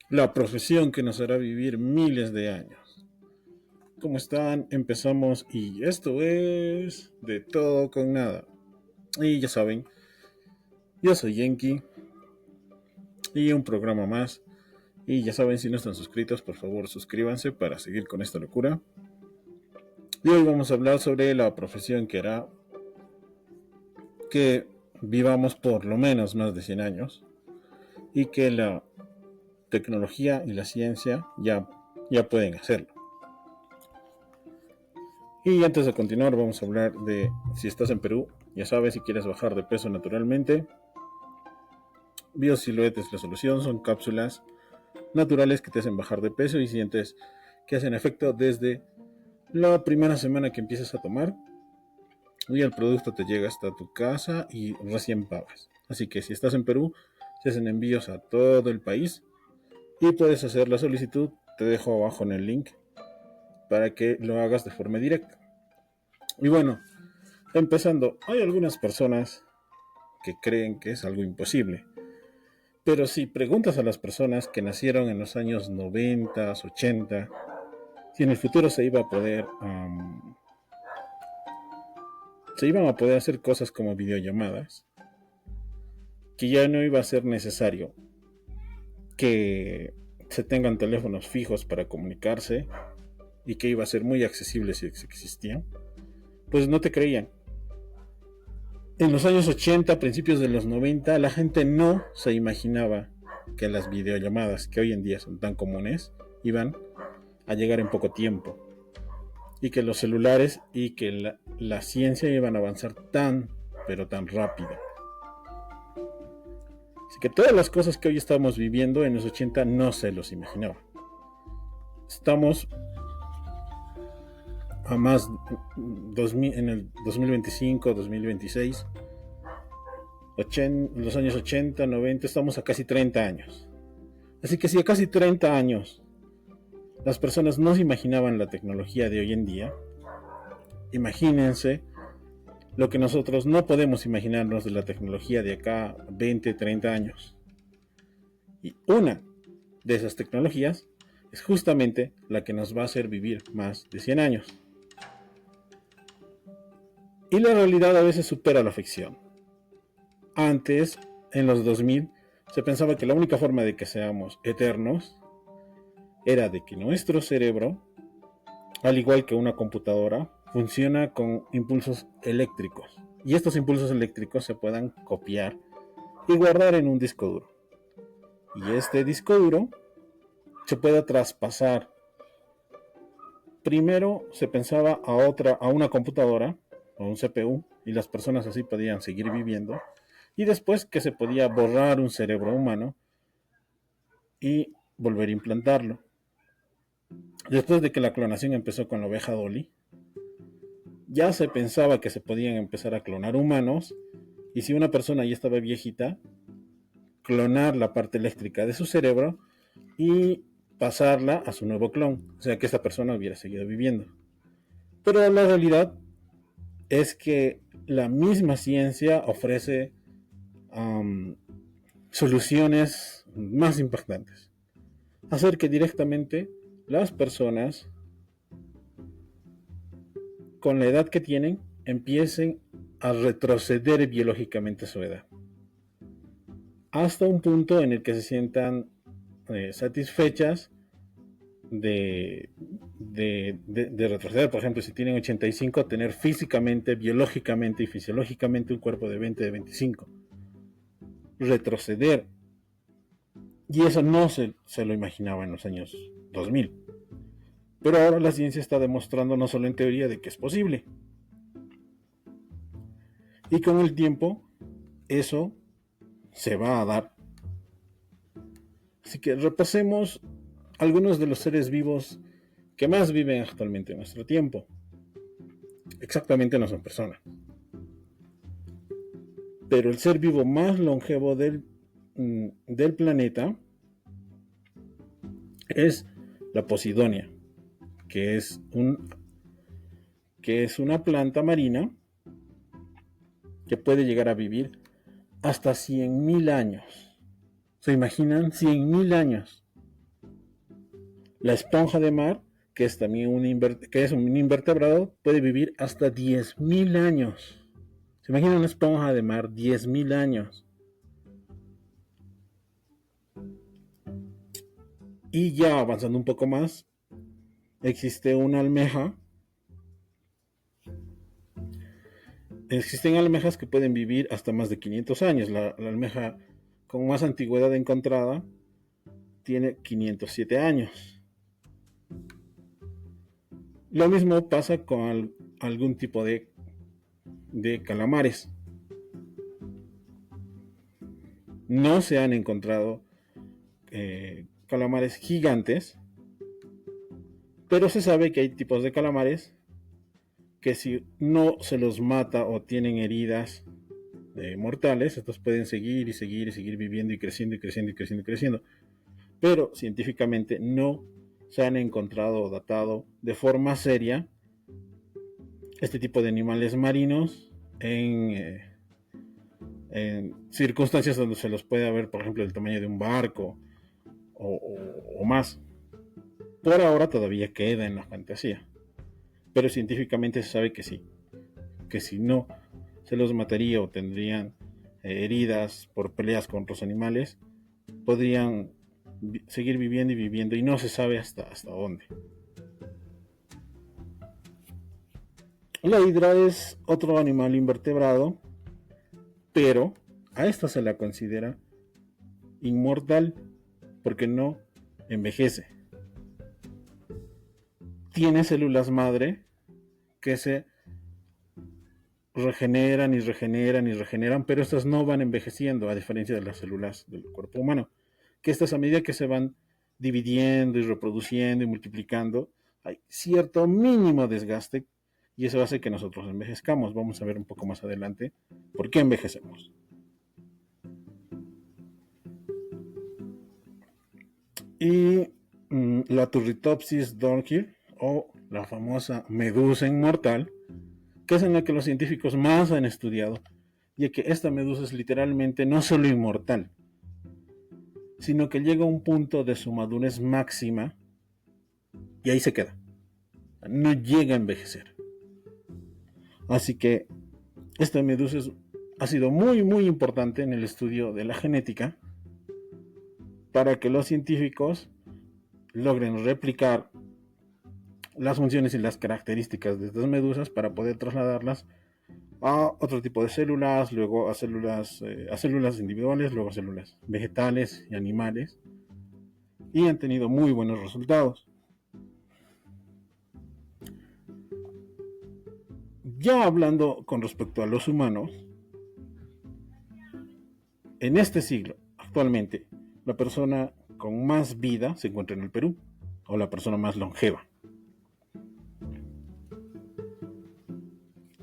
La profesión que nos hará vivir miles de años. ¿Cómo están? Empezamos y esto es De Todo con Nada. Y ya saben, yo soy Yenki y un programa más. Y ya saben, si no están suscritos, por favor suscríbanse para seguir con esta locura. Y hoy vamos a hablar sobre la profesión que hará que vivamos por lo menos más de 100 años y que la tecnología y la ciencia ya pueden hacerlo. Y antes de continuar, vamos a hablar de si estás en Perú, ya sabes, si quieres bajar de peso naturalmente. BioSiluet es la solución, son cápsulas naturales que te hacen bajar de peso y sientes que hacen efecto desde la primera semana que empiezas a tomar. Y el producto te llega hasta tu casa y recién pagas. Así que si estás en Perú, se hacen envíos a todo el país y puedes hacer la solicitud. Te dejo abajo en el link para que lo hagas de forma directa. Y bueno, empezando, hay algunas personas que creen que es algo imposible. Pero si preguntas a las personas que nacieron en los años 90, 80, si en el futuro se iban a poder hacer cosas como videollamadas, que ya no iba a ser necesario que se tengan teléfonos fijos para comunicarse y que iba a ser muy accesible si existían, pues no te creían. En los años 80, principios de los 90, la gente no se imaginaba que las videollamadas, que hoy en día son tan comunes, iban a llegar en poco tiempo. Y que los celulares y que la ciencia iban a avanzar tan, pero tan rápido. Así que todas las cosas que hoy estamos viviendo en los 80 no se los imaginaba. Estamos a más en el 2025, 2026, los años 80, 90, estamos a casi 30 años. Así que si a casi 30 años las personas no se imaginaban la tecnología de hoy en día, imagínense lo que nosotros no podemos imaginarnos de la tecnología de acá a 20, 30 años. Y una de esas tecnologías es justamente la que nos va a hacer vivir más de 100 años. Y la realidad a veces supera la ficción. Antes, en los 2000, se pensaba que la única forma de que seamos eternos era de que nuestro cerebro, al igual que una computadora, funciona con impulsos eléctricos. Y estos impulsos eléctricos se puedan copiar y guardar en un disco duro. Y este disco duro se pueda traspasar. Primero se pensaba a una computadora o un CPU y las personas así podían seguir viviendo. Y después que se podía borrar un cerebro humano y volver a implantarlo. Después de que la clonación empezó con la oveja Dolly, ya se pensaba que se podían empezar a clonar humanos y si una persona ya estaba viejita, clonar la parte eléctrica de su cerebro y pasarla a su nuevo clon, o sea que esta persona hubiera seguido viviendo. Pero la realidad es que la misma ciencia ofrece soluciones más importantes. Hacer que directamente las personas con la edad que tienen empiecen a retroceder biológicamente su edad. Hasta un punto en el que se sientan satisfechas de retroceder. Por ejemplo, si tienen 85, tener físicamente, biológicamente y fisiológicamente un cuerpo de 20, de 25. Retroceder. Y eso no se lo imaginaba en los años 2000. Pero ahora la ciencia está demostrando no solo en teoría de que es posible. Y con el tiempo, eso se va a dar. Así que repasemos algunos de los seres vivos que más viven actualmente en nuestro tiempo. Exactamente no son personas. Pero el ser vivo más longevo del planeta es la Posidonia, que es, que es una planta marina que puede llegar a vivir hasta 100.000 años. ¿Se imaginan? 100.000 años. La esponja de mar, que es también un invertebrado, puede vivir hasta 10.000 años. ¿Se imagina una esponja de mar 10.000 años? Y ya avanzando un poco más, existe una almeja. Existen almejas que pueden vivir hasta más de 500 años. La almeja con más antigüedad encontrada tiene 507 años. Lo mismo pasa con algún tipo de calamares. No se han encontrado calamares gigantes, pero se sabe que hay tipos de calamares que si no se los mata o tienen heridas mortales, estos pueden seguir y seguir y seguir viviendo y creciendo y creciendo y creciendo y creciendo. Pero científicamente no se han encontrado o datado de forma seria este tipo de animales marinos en circunstancias donde se los puede ver, por ejemplo, del tamaño de un barco o más. Por ahora todavía queda en la fantasía, pero científicamente se sabe que sí, que si no se los mataría o tendrían heridas por peleas con otros animales, podrían seguir viviendo y viviendo y no se sabe hasta dónde. La hidra es otro animal invertebrado, pero a esta se la considera inmortal porque no envejece. Tiene células madre que se regeneran y regeneran y regeneran, pero estas no van envejeciendo, a diferencia de las células del cuerpo humano, que estas a medida que se van dividiendo y reproduciendo y multiplicando, hay cierto mínimo desgaste y eso hace que nosotros envejezcamos. Vamos a ver un poco más adelante por qué envejecemos. Y la Turritopsis dorkii, o la famosa medusa inmortal, que es en la que los científicos más han estudiado, ya que esta medusa es literalmente no solo inmortal, sino que llega a un punto de su madurez máxima y ahí se queda. No llega a envejecer. Así que esta medusa ha sido muy, muy importante en el estudio de la genética para que los científicos logren replicar las funciones y las características de estas medusas para poder trasladarlas a otro tipo de células, luego a células individuales, luego a células vegetales y animales, y han tenido muy buenos resultados. Ya hablando con respecto a los humanos, en este siglo, actualmente, la persona con más vida se encuentra en el Perú, o la persona más longeva,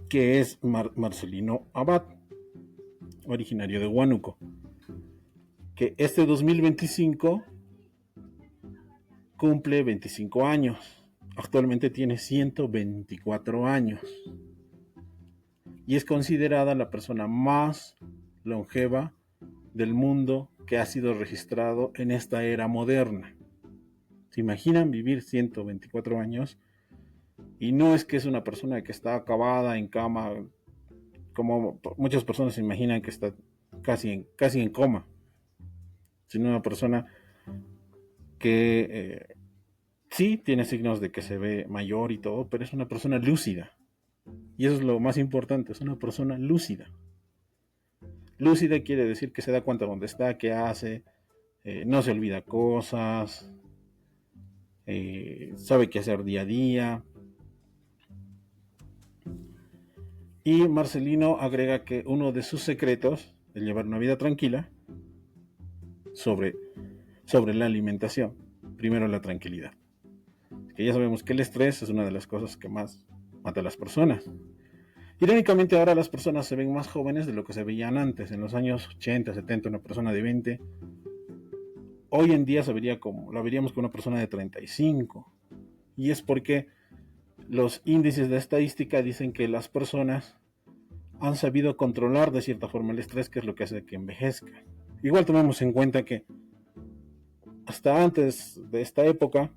que es Marcelino Abad, originario de Huánuco, que este 2025 cumple 25 años. Actualmente tiene 124 años y es considerada la persona más longeva del mundo que ha sido registrado en esta era moderna. ¿Se imaginan vivir 124 años? Y no es que es una persona que está acabada en cama, como muchas personas se imaginan que está casi en coma, sino una persona que sí tiene signos de que se ve mayor y todo, pero es una persona lúcida. Y eso es lo más importante, es una persona lúcida. Lúcida quiere decir que se da cuenta dónde está, qué hace, no se olvida cosas, sabe qué hacer día a día. Y Marcelino agrega que uno de sus secretos de llevar una vida tranquila sobre la alimentación, primero la tranquilidad. Que ya sabemos que el estrés es una de las cosas que más mata a las personas. Irónicamente ahora las personas se ven más jóvenes de lo que se veían antes. En los años 80, 70, una persona de 20, hoy en día la veríamos como una persona de 35. Y es porque los índices de estadística dicen que las personas han sabido controlar de cierta forma el estrés, que es lo que hace que envejezcan. Igual tomemos en cuenta que hasta antes de esta época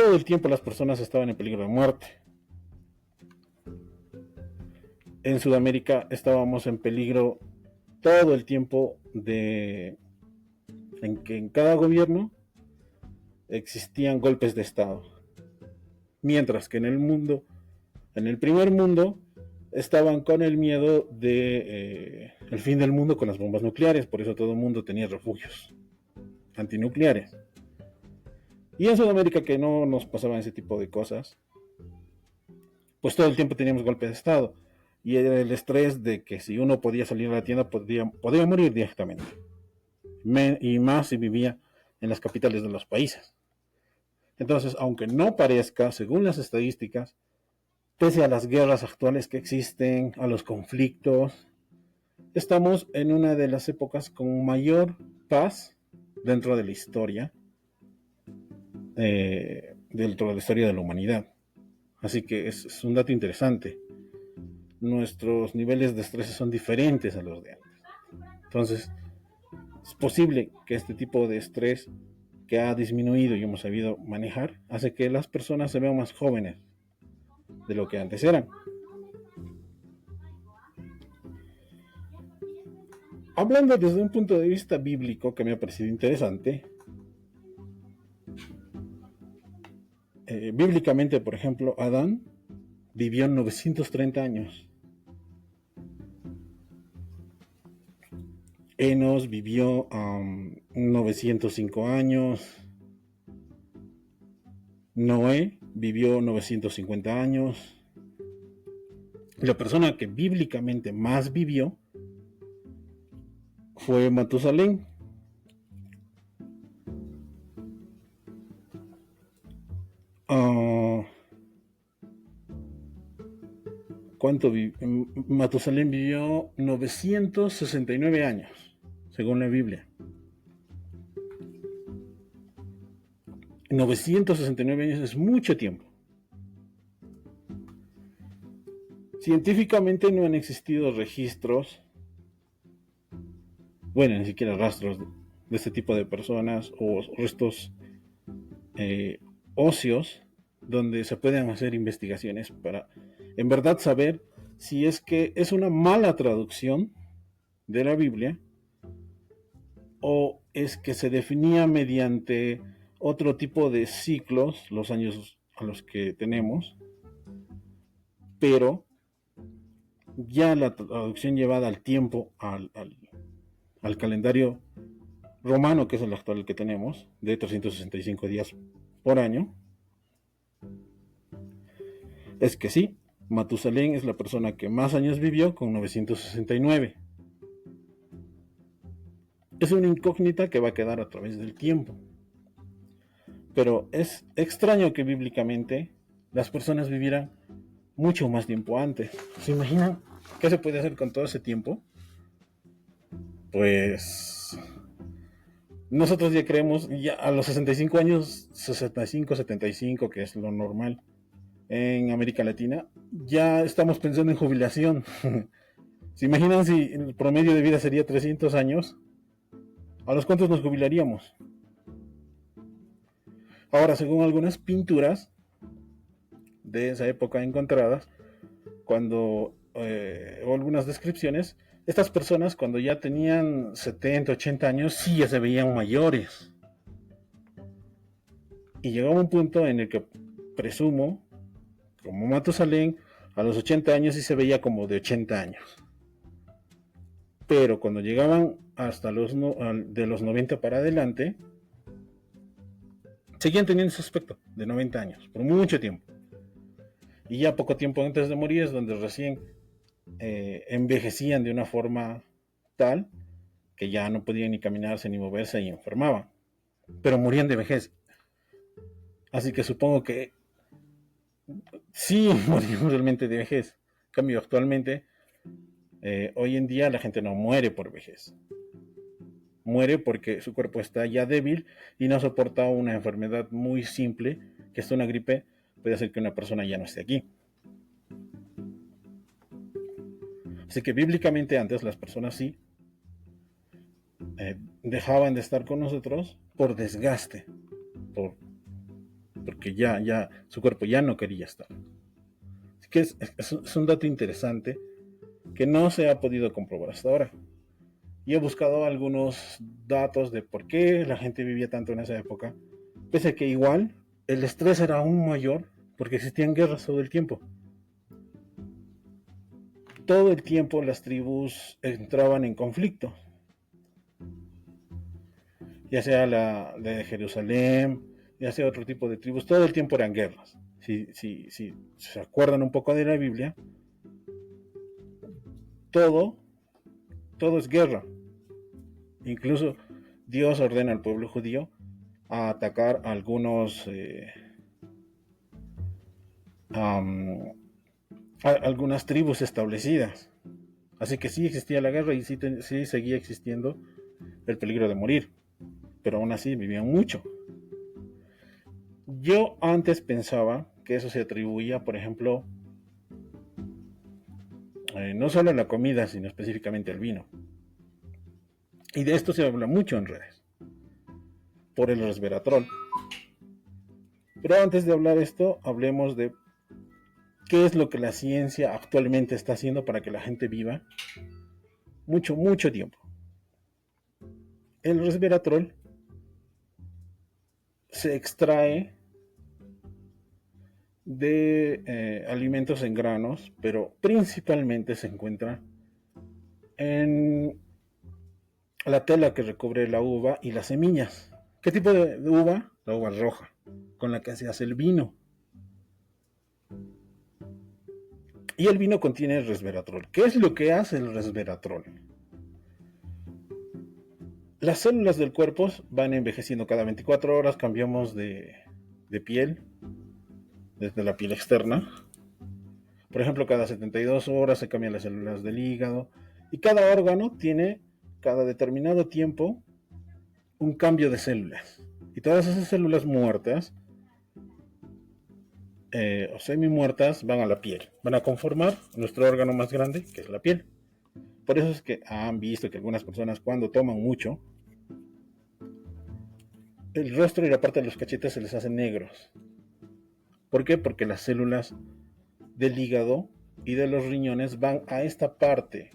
todo el tiempo las personas estaban en peligro de muerte. En Sudamérica estábamos en peligro todo el tiempo en que en cada gobierno existían golpes de Estado. Mientras que en el primer mundo, estaban con el miedo de el fin del mundo con las bombas nucleares, por eso todo el mundo tenía refugios antinucleares. Y en Sudamérica, que no nos pasaban ese tipo de cosas, pues todo el tiempo teníamos golpe de Estado. Y era el estrés de que si uno podía salir a la tienda, podía morir directamente. Y más si vivía en las capitales de los países. Entonces, aunque no parezca, según las estadísticas, pese a las guerras actuales que existen, a los conflictos, estamos en una de las épocas con mayor paz dentro de la historia, dentro de la historia de la humanidad. Así que es un dato interesante. Nuestros niveles de estrés son diferentes a los de antes. Entonces, es posible que este tipo de estrés que ha disminuido y hemos sabido manejar, hace que las personas se vean más jóvenes de lo que antes eran. Hablando desde un punto de vista bíblico que me ha parecido interesante, bíblicamente, por ejemplo, Adán vivió 930 años. Enos vivió 905 años. Noé vivió 950 años. La persona que bíblicamente más vivió fue Matusalén. Matusalén vivió 969 años, según la Biblia. 969 años es mucho tiempo. Científicamente no han existido registros, bueno, ni siquiera rastros de este tipo de personas o restos óseos donde se puedan hacer investigaciones para en verdad saber si es que es una mala traducción de la Biblia o es que se definía mediante otro tipo de ciclos, los años a los que tenemos, pero ya la traducción llevada al tiempo, al calendario romano, que es el actual que tenemos, de 365 días por año, es que sí, Matusalén es la persona que más años vivió, con 969. Es una incógnita que va a quedar a través del tiempo. Pero es extraño que bíblicamente las personas vivieran mucho más tiempo antes. ¿Se imaginan qué se puede hacer con todo ese tiempo? Pues nosotros ya creemos, ya a los 65 años, 65, 75, que es lo normal en América Latina, ya estamos pensando en jubilación. ¿Se imaginan si el promedio de vida sería 300 años? ¿A los cuántos nos jubilaríamos? Ahora, según algunas pinturas de esa época encontradas, o algunas descripciones, estas personas cuando ya tenían 70, 80 años, sí ya se veían mayores. Y llegaba un punto en el que presumo, como Matusalén, a los 80 años sí se veía como de 80 años. Pero cuando llegaban hasta de los 90 para adelante, seguían teniendo ese aspecto de 90 años, por mucho tiempo. Y ya poco tiempo antes de morir es donde recién envejecían de una forma tal que ya no podían ni caminarse ni moverse y enfermaban. Pero morían de vejez. Así que supongo que sí morimos realmente de vejez. En cambio, actualmente, hoy en día la gente no muere por vejez. Muere porque su cuerpo está ya débil y no soporta una enfermedad muy simple, que es una gripe, puede hacer que una persona ya no esté aquí. Así que bíblicamente antes las personas sí dejaban de estar con nosotros por desgaste, por porque ya su cuerpo ya no quería estar. Así que es un dato interesante que no se ha podido comprobar hasta ahora. Y he buscado algunos datos de por qué la gente vivía tanto en esa época, pese a que igual el estrés era aún mayor porque existían guerras todo el tiempo. Todo el tiempo las tribus entraban en conflicto, ya sea la de Jerusalén, ya sea otro tipo de tribus, todo el tiempo eran guerras. Si se acuerdan un poco de la Biblia, todo, todo es guerra. Incluso Dios ordena al pueblo judío a atacar a algunas tribus establecidas. Así que sí existía la guerra y sí seguía existiendo el peligro de morir, pero aún así vivían mucho. Yo antes pensaba que eso se atribuía, por ejemplo, no solo a la comida, sino específicamente al vino. Y de esto se habla mucho en redes, por el resveratrol. Pero antes de hablar esto, hablemos de qué es lo que la ciencia actualmente está haciendo para que la gente viva mucho, mucho tiempo. El resveratrol se extrae de alimentos en granos, pero principalmente se encuentra en la tela que recubre la uva y las semillas. ¿Qué tipo de uva? La uva roja, con la que se hace el vino. Y el vino contiene resveratrol. ¿Qué es lo que hace el resveratrol? Las células del cuerpo van envejeciendo cada 24 horas, cambiamos de piel, desde la piel externa. Por ejemplo, cada 72 horas se cambian las células del hígado y cada órgano tiene, cada determinado tiempo, un cambio de células. Y todas esas células muertas o semi-muertas van a la piel, van a conformar nuestro órgano más grande, que es la piel. Por eso es que han visto que algunas personas cuando toman mucho, el rostro y la parte de los cachetes se les hacen negros. ¿Por qué? Porque las células del hígado y de los riñones van a esta parte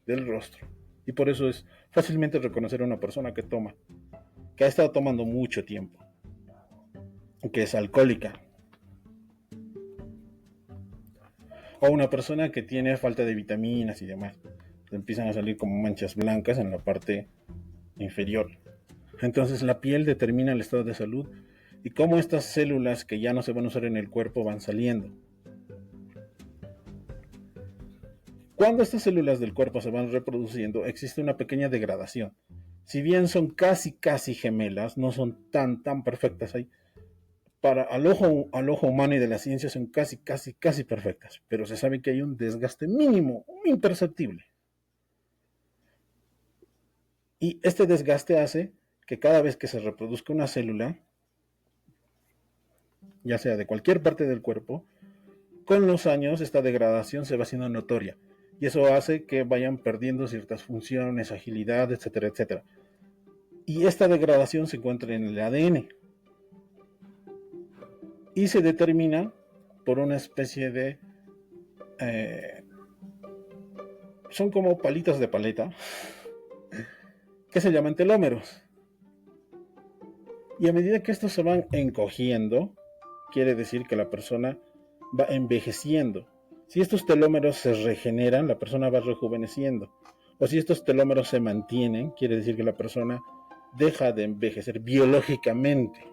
del rostro. Y por eso es fácilmente reconocer a una persona que toma, que ha estado tomando mucho tiempo, que es alcohólica. O una persona que tiene falta de vitaminas y demás. Empiezan a salir como manchas blancas en la parte inferior. Entonces la piel determina el estado de salud y cómo estas células que ya no se van a usar en el cuerpo van saliendo. Cuando estas células del cuerpo se van reproduciendo, existe una pequeña degradación. Si bien son casi gemelas, no son tan perfectas ahí. Para al ojo humano y de la ciencia son casi perfectas, pero se sabe que hay un desgaste mínimo, imperceptible. Y este desgaste hace que cada vez que se reproduzca una célula, ya sea de cualquier parte del cuerpo, con los años esta degradación se va haciendo notoria. Y eso hace que vayan perdiendo ciertas funciones, agilidad, etcétera, etcétera. Y esta degradación se encuentra en el ADN. Y se determina por una especie de... son como palitas de paleta que se llaman telómeros. Y a medida que estos se van encogiendo, quiere decir que la persona va envejeciendo. Si estos telómeros se regeneran, la persona va rejuveneciendo. O si estos telómeros se mantienen, quiere decir que la persona deja de envejecer biológicamente.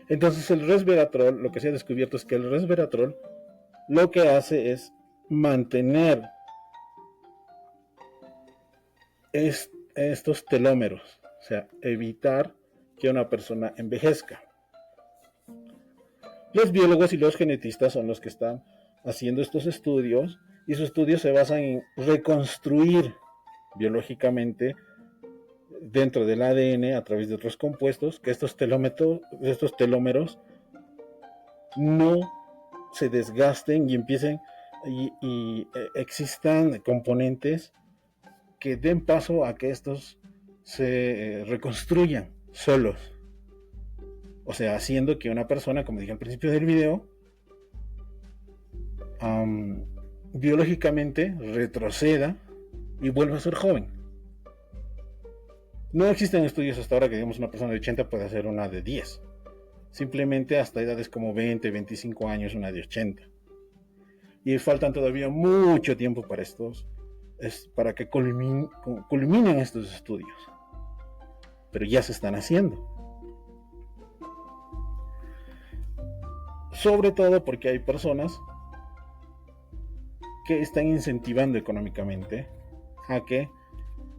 Entonces el resveratrol, lo que se ha descubierto es que el resveratrol lo que hace es mantener estos telómeros, o sea, evitar que una persona envejezca. Los biólogos y los genetistas son los que están haciendo estos estudios y sus estudios se basan en reconstruir biológicamente dentro del ADN a través de otros compuestos que estos telómeros no se desgasten y empiecen y existan componentes que den paso a que estos se reconstruyan solos. O sea, haciendo que una persona, como dije al principio del video, biológicamente retroceda y vuelva a ser joven. No existen estudios hasta ahora que digamos una persona de 80 puede hacer una de 10. Simplemente hasta edades como 20, 25 años una de 80. Y faltan todavía mucho tiempo para para que culminen estos estudios. Pero ya se están haciendo. Sobre todo porque hay personas que están incentivando económicamente a que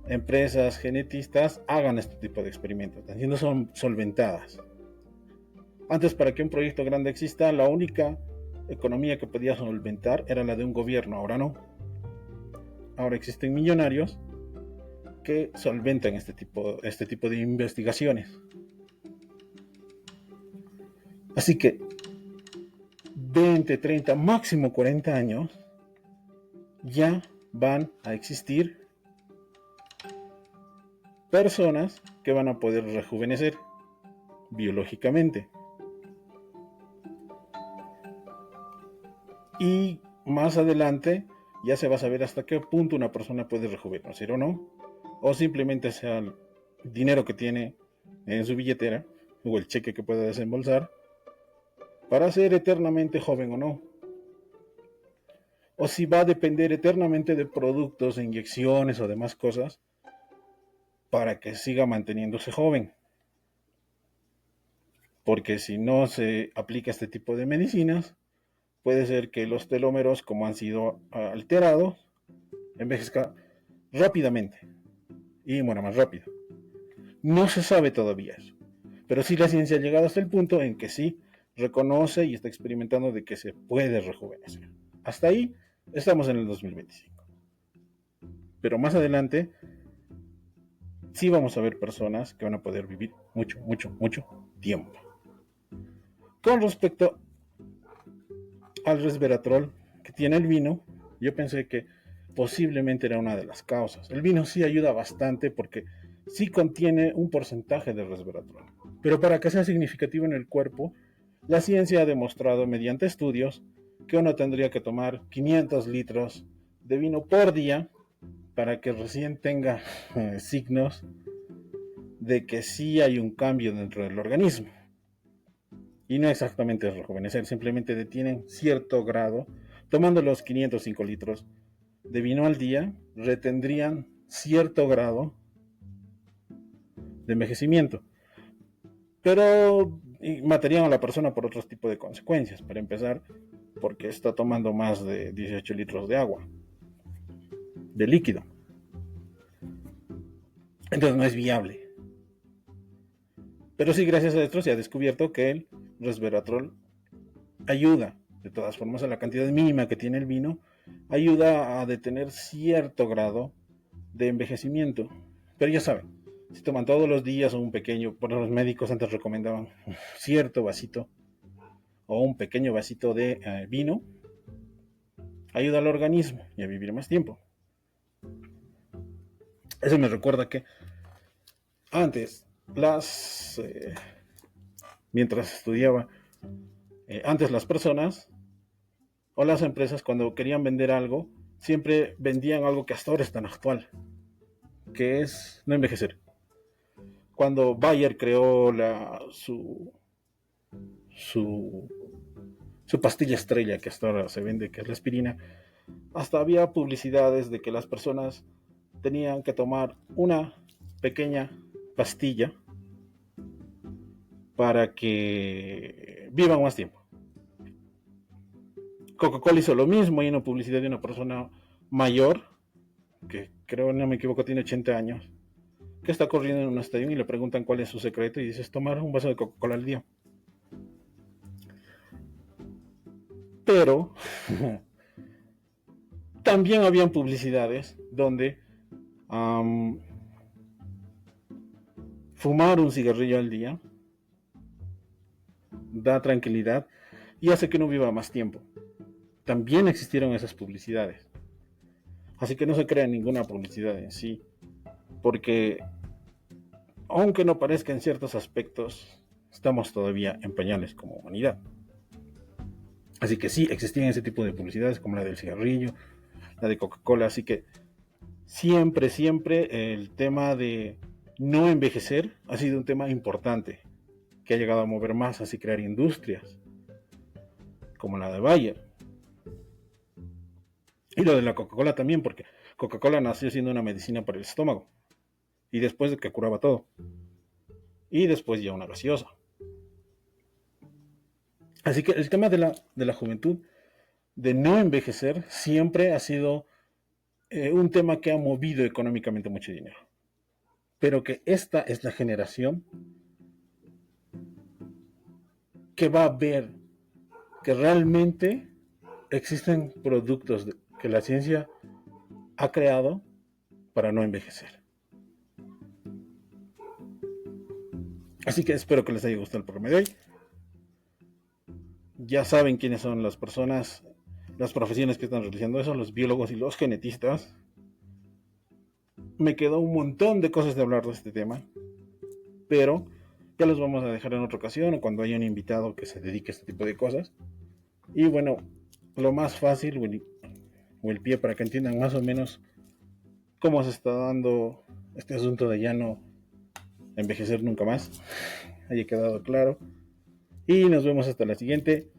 empresas genetistas hagan este tipo de experimentos, están siendo solventadas. Antes, para que un proyecto grande exista, la única economía que podía solventar era la de un gobierno, ahora no. Ahora existen millonarios que solventan este tipo de investigaciones. Así que 20, 30, máximo 40 años ya van a existir personas que van a poder rejuvenecer biológicamente. Y más adelante ya se va a saber hasta qué punto una persona puede rejuvenecer o no, o simplemente sea el dinero que tiene en su billetera o el cheque que pueda desembolsar para ser eternamente joven o no. O si va a depender eternamente de productos, inyecciones o demás cosas para que siga manteniéndose joven. Porque si no se aplica este tipo de medicinas, puede ser que los telómeros, como han sido alterados, envejezcan rápidamente y muera más rápido. No se sabe todavía eso, pero sí la ciencia ha llegado hasta el punto en que sí reconoce y está experimentando de que se puede rejuvenecer. Hasta ahí estamos en el 2025. Pero más adelante sí vamos a ver personas que van a poder vivir mucho, mucho, mucho tiempo. Con respecto al resveratrol que tiene el vino, yo pensé que posiblemente era una de las causas. El vino sí ayuda bastante porque sí contiene un porcentaje de resveratrol. Pero para que sea significativo en el cuerpo, la ciencia ha demostrado mediante estudios que uno tendría que tomar 500 litros de vino por día para que recién tenga signos de que sí hay un cambio dentro del organismo. Y no exactamente es rejuvenecer, simplemente detienen cierto grado. Tomando los 505 litros de vino al día, retendrían cierto grado de envejecimiento. Pero matarían a la persona por otros tipos de consecuencias. Para empezar, porque está tomando más de 18 litros de agua, de líquido. Entonces no es viable. Pero sí, gracias a esto se ha descubierto que el resveratrol ayuda, de todas formas, a la cantidad mínima que tiene el vino, ayuda a detener cierto grado de envejecimiento. Pero ya saben, si toman todos los días o un pequeño, por los médicos antes recomendaban cierto vasito o un pequeño vasito de vino, ayuda al organismo y a vivir más tiempo. Eso me recuerda que antes, mientras estudiaba, antes las personas o las empresas cuando querían vender algo, siempre vendían algo que hasta ahora es tan actual, que es no envejecer. Cuando Bayer creó su, su pastilla estrella, que hasta ahora se vende, que es la aspirina, hasta había publicidades de que las personas tenían que tomar una pequeña pastilla para que vivan más tiempo. Coca-Cola hizo lo mismo, hay una publicidad de una persona mayor, que creo, no me equivoco, tiene 80 años, que está corriendo en un estadio y le preguntan cuál es su secreto y dices tomar un vaso de Coca-Cola al día. Pero también habían publicidades donde fumar un cigarrillo al día da tranquilidad y hace que uno viva más tiempo. También existieron esas publicidades. Así que no se crea ninguna publicidad en sí, porque aunque no parezca en ciertos aspectos, estamos todavía en pañales como humanidad. Así que sí, existían ese tipo de publicidades como la del cigarrillo, la de Coca-Cola, así que siempre el tema de no envejecer ha sido un tema importante que ha llegado a mover masas y crear industrias como la de Bayer. Y lo de la Coca-Cola también, porque Coca-Cola nació siendo una medicina para el estómago y después de que curaba todo. Y después ya una gaseosa. Así que el tema de la juventud, de no envejecer, siempre ha sido un tema que ha movido económicamente mucho dinero. Pero que esta es la generación que va a ver que realmente existen productos que la ciencia ha creado para no envejecer. Así que espero que les haya gustado el programa de hoy. Ya saben quiénes son las personas, las profesiones que están realizando eso, los biólogos y los genetistas. Me quedó un montón de cosas de hablar de este tema, pero ya los vamos a dejar en otra ocasión o cuando haya un invitado que se dedique a este tipo de cosas. Y bueno, lo más fácil o el pie para que entiendan más o menos cómo se está dando este asunto de ya no envejecer nunca más, haya quedado claro. Y nos vemos hasta la siguiente.